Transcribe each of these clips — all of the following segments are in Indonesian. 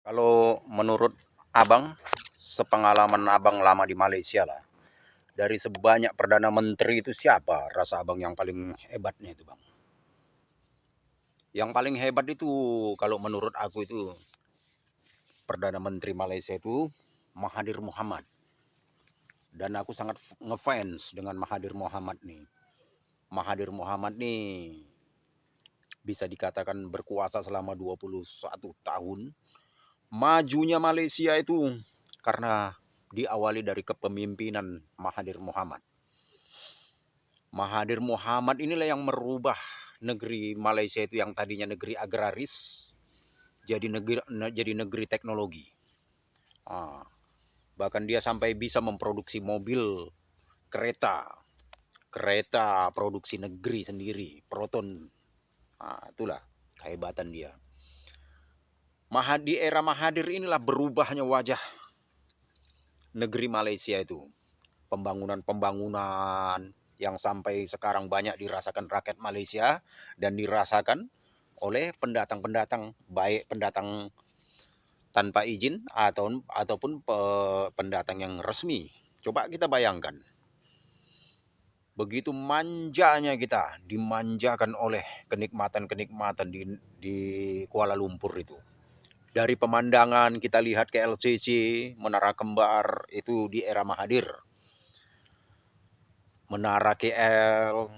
Kalau menurut Abang, sepengalaman Abang lama di Malaysia lah, dari sebanyak Perdana Menteri itu siapa rasa Abang yang paling hebatnya itu Bang? Yang paling hebat itu kalau menurut aku itu Perdana Menteri Malaysia itu Mahathir Mohamad. Dan aku sangat ngefans dengan Mahathir Mohamad nih. Mahathir Mohamad nih bisa dikatakan berkuasa selama 21 tahun. Majunya Malaysia itu karena diawali dari kepemimpinan Mahathir Mohamad. Mahathir Mohamad inilah yang merubah negeri Malaysia itu yang tadinya negeri agraris jadi negeri teknologi. Bahkan dia sampai bisa memproduksi mobil, kereta, kereta produksi negeri sendiri, Proton. Itulah kehebatan dia. Di era Mahathir inilah berubahnya wajah negeri Malaysia itu. Pembangunan-pembangunan yang sampai sekarang banyak dirasakan rakyat Malaysia dan dirasakan oleh pendatang-pendatang, baik pendatang tanpa izin ataupun pendatang yang resmi. Coba kita bayangkan, begitu manjanya kita dimanjakan oleh kenikmatan-kenikmatan di Kuala Lumpur itu. Dari pemandangan kita lihat ke LCC, Menara Kembar itu di era Mahathir. Menara KL,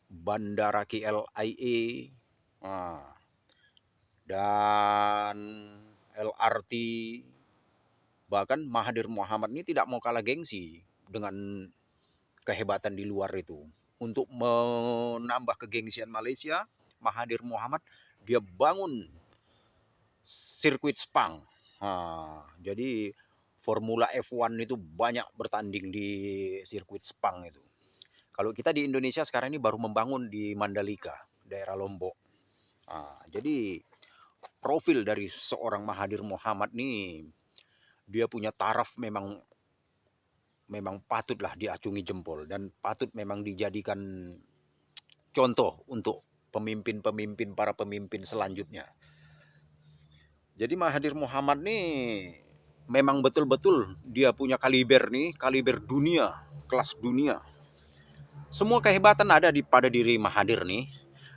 Bandara KLIA, dan LRT. Bahkan Mahathir Mohamad ini tidak mau kalah gengsi dengan kehebatan di luar itu. Untuk menambah kegengsian Malaysia, Mahathir Mohamad dia bangun sirkuit Sepang. Jadi Formula F1 itu banyak bertanding di sirkuit Sepang itu. Kalau kita di Indonesia sekarang ini baru membangun di Mandalika, daerah Lombok. Jadi profil dari seorang Mahathir Mohamad nih, dia punya taraf memang patutlah diacungi jempol dan patut memang dijadikan contoh untuk para pemimpin selanjutnya. Jadi Mahathir Mohamad nih memang betul-betul dia punya kaliber dunia, kelas dunia. Semua kehebatan ada pada diri Mahathir nih.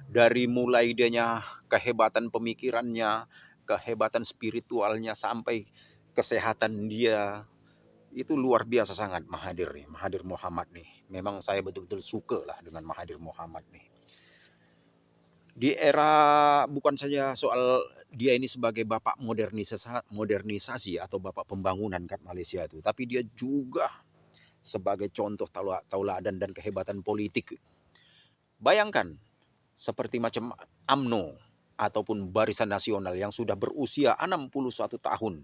Dari mulai dianya kehebatan pemikirannya, kehebatan spiritualnya sampai kesehatan dia. Itu luar biasa sangat Mahathir Mohamad nih. Memang saya betul-betul suka lah dengan Mahathir Mohamad nih. Di era bukan saja soal dia ini sebagai bapak modernisasi atau bapak pembangunan kan Malaysia itu, tapi dia juga sebagai contoh tauladan dan kehebatan politik. Bayangkan seperti macam UMNO ataupun Barisan Nasional yang sudah berusia 61 tahun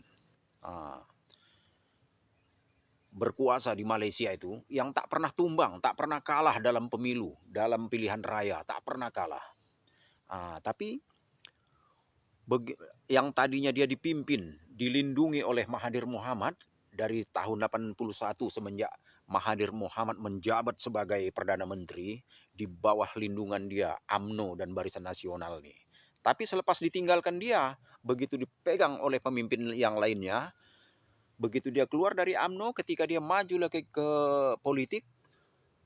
berkuasa di Malaysia itu, yang tak pernah tumbang, tak pernah kalah dalam pemilu, dalam pilihan raya, tak pernah kalah. Tapi yang tadinya dia dipimpin, dilindungi oleh Mahathir Mohamad dari tahun 81 semenjak Mahathir Mohamad menjabat sebagai Perdana Menteri di bawah lindungan dia, UMNO dan Barisan Nasional nih. Tapi selepas ditinggalkan dia, begitu dipegang oleh pemimpin yang lainnya, begitu dia keluar dari UMNO, ketika dia maju lagi ke politik,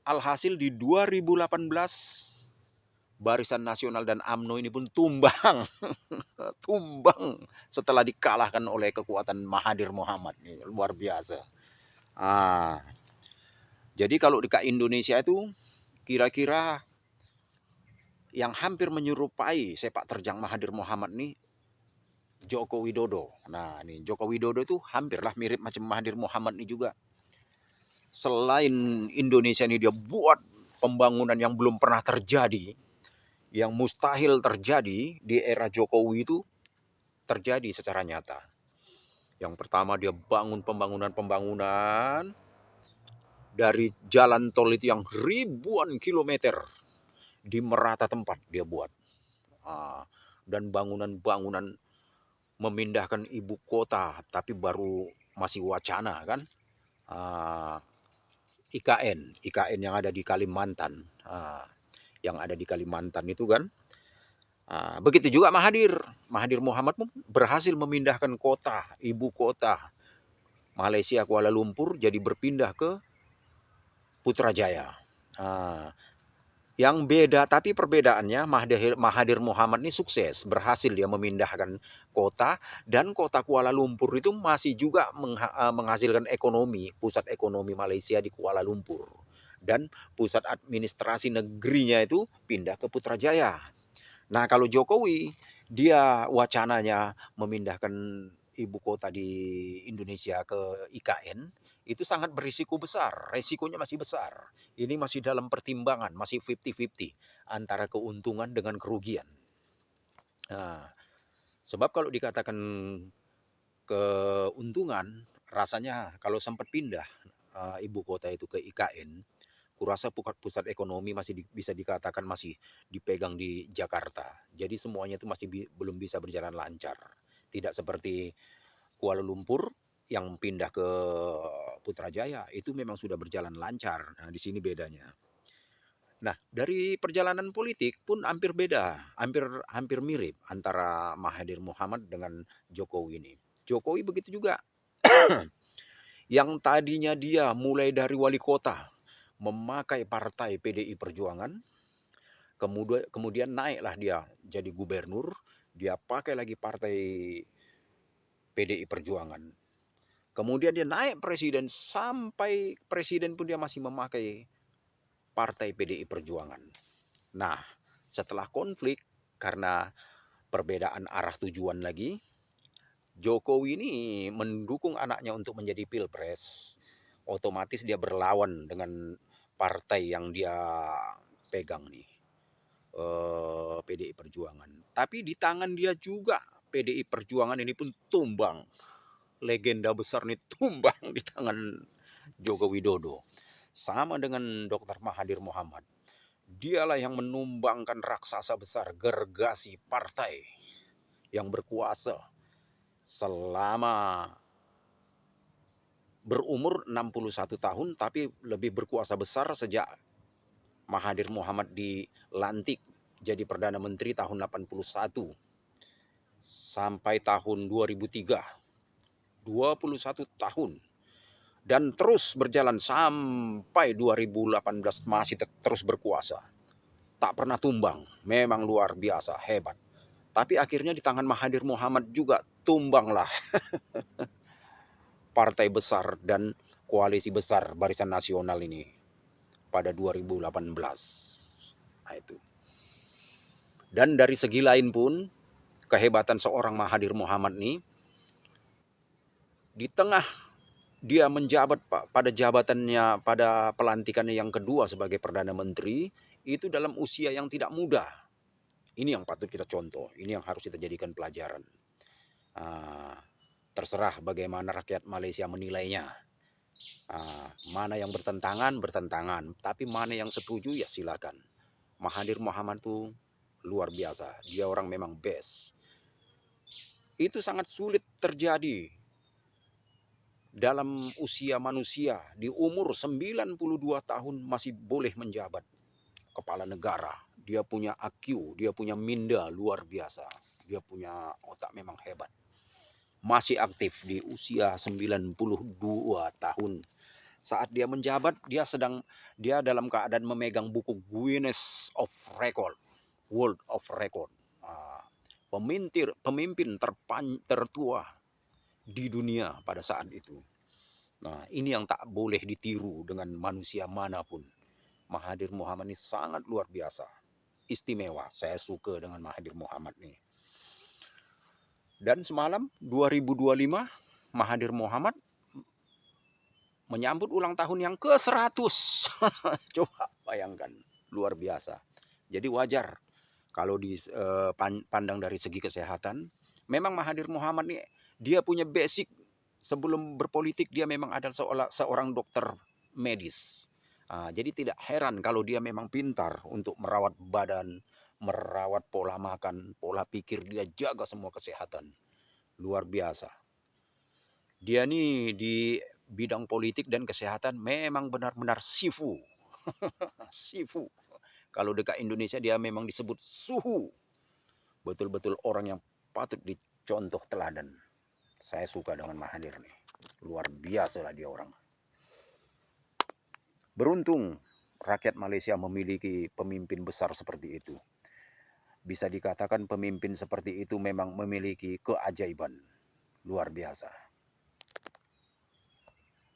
alhasil di 2018 Barisan Nasional dan UMNO ini pun tumbang. Tumbang setelah dikalahkan oleh kekuatan Mahathir Mohamad. Luar biasa. Jadi kalau di Indonesia itu kira-kira yang hampir menyerupai sepak terjang Mahathir Mohamad nih Joko Widodo. Nah, nih Joko Widodo itu hampirlah mirip macam Mahathir Mohamad nih juga. Selain Indonesia ini dia buat pembangunan yang belum pernah terjadi, yang mustahil terjadi di era Jokowi itu terjadi secara nyata. Yang pertama dia bangun pembangunan dari jalan tol itu yang ribuan kilometer di merata tempat dia buat. Dan bangunan-bangunan memindahkan ibu kota tapi baru masih wacana kan. IKN yang ada di Kalimantan. Yang ada di Kalimantan itu kan Begitu juga Mahathir. Mahathir Mohamad pun berhasil memindahkan kota, ibu kota Malaysia Kuala Lumpur jadi berpindah ke Putrajaya. Ah, yang beda, tapi perbedaannya Mahathir Mohamad ini sukses, berhasil dia memindahkan kota, dan kota Kuala Lumpur itu masih juga menghasilkan ekonomi, pusat ekonomi Malaysia di Kuala Lumpur. Dan pusat administrasi negerinya itu pindah ke Putrajaya. Nah, kalau Jokowi, dia wacananya memindahkan ibu kota di Indonesia ke IKN, itu sangat berisiko besar, resikonya masih besar. Ini masih dalam pertimbangan, masih 50-50 antara keuntungan dengan kerugian. Nah, sebab kalau dikatakan keuntungan, rasanya kalau sempat pindah ibu kota itu ke IKN, kurasa pusat ekonomi masih bisa dikatakan masih dipegang di Jakarta. Jadi semuanya itu masih belum bisa berjalan lancar. Tidak seperti Kuala Lumpur yang pindah ke Putrajaya, itu memang sudah berjalan lancar. Nah, di sini bedanya. Nah, dari perjalanan politik pun hampir beda, hampir mirip antara Mahathir Mohamad dengan Jokowi ini. Jokowi begitu juga. Yang tadinya dia mulai dari wali kota memakai partai PDI Perjuangan, kemudian naiklah dia jadi gubernur, dia pakai lagi partai PDI Perjuangan. Kemudian dia naik presiden, sampai presiden pun dia masih memakai partai PDI Perjuangan. Nah, setelah konflik karena perbedaan arah tujuan lagi, Jokowi ini mendukung anaknya untuk menjadi pilpres. Otomatis dia berlawan dengan partai yang dia pegang nih, PDI Perjuangan. Tapi di tangan dia juga PDI Perjuangan ini pun tumbang. Legenda besar ini tumbang di tangan Joko Widodo. Sama dengan Dr. Mahathir Mohamad. Dialah yang menumbangkan raksasa besar, gergasi partai yang berkuasa selama berumur 61 tahun, tapi lebih berkuasa besar sejak Mahathir Mohamad dilantik jadi Perdana Menteri tahun 81 sampai tahun 2003. 21 tahun. Dan terus berjalan sampai 2018 masih terus berkuasa. Tak pernah tumbang, memang luar biasa, hebat. Tapi akhirnya di tangan Mahathir Mohamad juga tumbanglah partai besar dan koalisi besar Barisan Nasional ini pada 2018. Nah, itu. Dan dari segi lain pun, kehebatan seorang Mahathir Mohamad ini, di tengah dia menjabat pada jabatannya, pada pelantikannya yang kedua sebagai Perdana Menteri, itu dalam usia yang tidak muda. Ini yang patut kita contoh, ini yang harus kita jadikan pelajaran. Terserah bagaimana rakyat Malaysia menilainya. Mana yang bertentangan, tapi mana yang setuju ya silakan. Mahathir Mohamad itu luar biasa, dia orang memang best. Itu sangat sulit terjadi dalam usia manusia, di umur 92 tahun masih boleh menjabat kepala negara. Dia punya IQ, dia punya minda luar biasa. Dia punya otak memang hebat. Masih aktif di usia 92 tahun. Saat dia menjabat, dia dalam keadaan memegang buku Guinness of Record, World of Record. Pemimpin tertua di dunia pada saat itu. Nah, ini yang tak boleh ditiru dengan manusia manapun. Mahathir Mohamad ini sangat luar biasa, istimewa. Saya suka dengan Mahathir Mohamad ini. Dan semalam 2025 Mahathir Mohamad menyambut ulang tahun yang ke-100. Coba bayangkan, luar biasa. Jadi wajar kalau dipandang dari segi kesehatan. Memang Mahathir Mohamad ini dia punya basic. Sebelum berpolitik dia memang adalah seorang dokter medis. Jadi tidak heran kalau dia memang pintar untuk merawat badan, merawat pola makan, pola pikir, dia jaga semua kesehatan. Luar biasa. Dia nih di bidang politik dan kesehatan memang benar-benar sifu. Sifu. Kalau dekat Indonesia dia memang disebut suhu. betul-betul orang yang patut dicontoh teladan. Saya suka dengan Mahathir nih, luar biasa lah dia orang. Beruntung rakyat Malaysia memiliki pemimpin besar seperti itu. Bisa dikatakan pemimpin seperti itu memang memiliki keajaiban luar biasa.